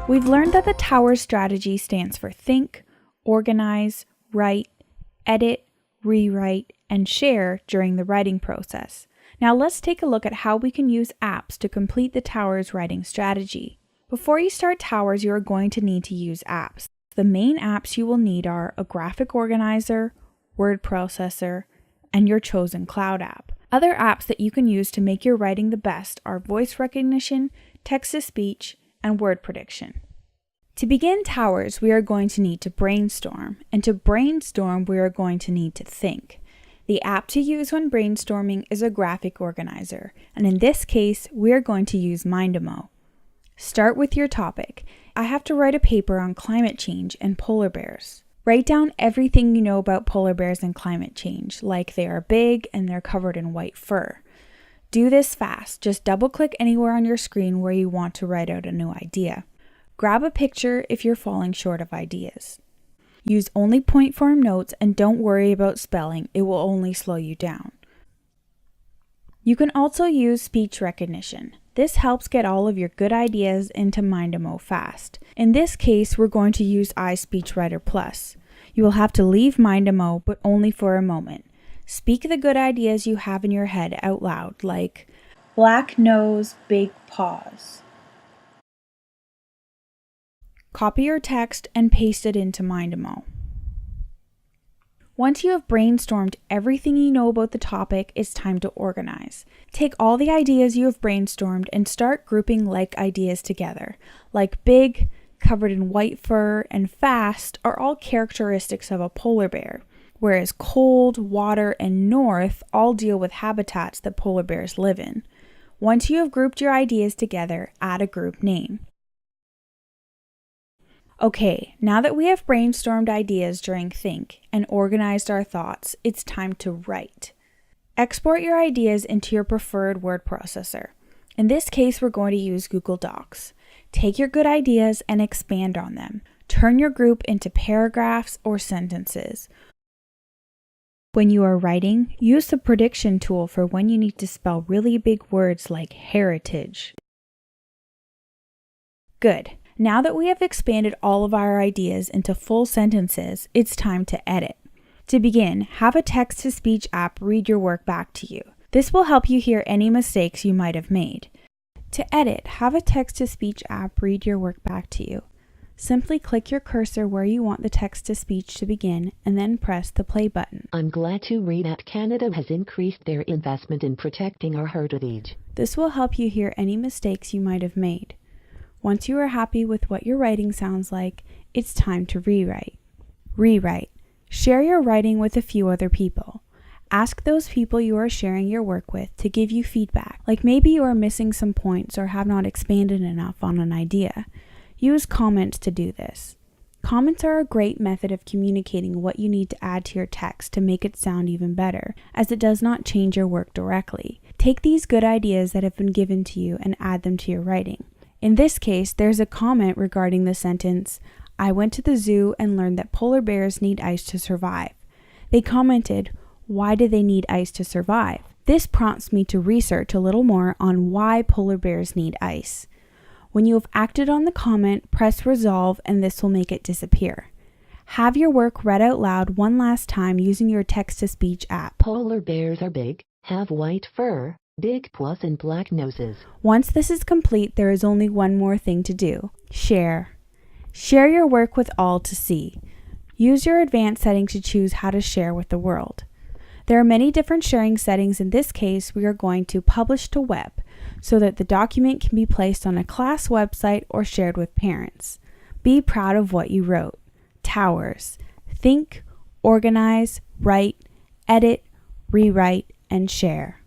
We've learned that the TOWER strategy stands for think, organize, write, edit, rewrite, and share during the writing process. Now let's take a look at how we can use apps to complete the TOWER's writing strategy. Before you start TOWERs, you are going to need to use apps. The main apps you will need are a graphic organizer, word processor, and your chosen cloud app. Other apps that you can use to make your writing the best are voice recognition, text-to-speech, and word prediction. To begin TOWERs, we are going to need to brainstorm, and to brainstorm, we are going to need to think. The app to use when brainstorming is a graphic organizer, and in this case, we are going to use Mindamo. Start with your topic. I have to write a paper on climate change and polar bears. Write down everything you know about polar bears and climate change, like they are big and they're covered in white fur. Do this fast. Just double-click anywhere on your screen where you want to write out a new idea. Grab a picture if you're falling short of ideas. Use only point form notes and don't worry about spelling, it will only slow you down. You can also use speech recognition. This helps get all of your good ideas into Mindamo fast. In this case, we're going to use iSpeechWriter Plus. You will have to leave Mindamo, but only for a moment. Speak the good ideas you have in your head out loud, like black nose, big paws. Copy your text and paste it into Mindamo. Once you have brainstormed everything you know about the topic, it's time to organize. Take all the ideas you have brainstormed and start grouping like ideas together. Like big, covered in white fur, and fast are all characteristics of a polar bear, whereas cold, water, and north all deal with habitats that polar bears live in. Once you have grouped your ideas together, add a group name. Okay, now that we have brainstormed ideas during Think and organized our thoughts, it's time to write. Export your ideas into your preferred word processor. In this case, we're going to use Google Docs. Take your good ideas and expand on them. Turn your group into paragraphs or sentences. When you are writing, use the prediction tool for when you need to spell really big words like heritage. Good. Now that we have expanded all of our ideas into full sentences, it's time to edit. To begin, have a text-to-speech app read your work back to you. This will help you hear any mistakes you might have made. To edit, have a text-to-speech app read your work back to you. Simply click your cursor where you want the text-to-speech to begin and then press the play button. I'm glad to read that Canada has increased their investment in protecting our heritage. This will help you hear any mistakes you might have made. Once you are happy with what your writing sounds like, it's time to rewrite. Rewrite. Share your writing with a few other people. Ask those people you are sharing your work with to give you feedback, like maybe you are missing some points or have not expanded enough on an idea. Use comments to do this. Comments are a great method of communicating what you need to add to your text to make it sound even better, as it does not change your work directly. Take these good ideas that have been given to you and add them to your writing. In this case, there's a comment regarding the sentence, I went to the zoo and learned that polar bears need ice to survive. They commented, why do they need ice to survive? This prompts me to research a little more on why polar bears need ice. When you have acted on the comment, press resolve and this will make it disappear. Have your work read out loud one last time using your text-to-speech app. Polar bears are big, have white fur, big paws and black noses. Once this is complete, there is only one more thing to do. Share. Share your work with all to see. Use your advanced setting to choose how to share with the world. There are many different sharing settings. In this case, we are going to publish to web so that the document can be placed on a class website or shared with parents. Be proud of what you wrote. TOWERs. Think, organize, write, edit, rewrite, and share.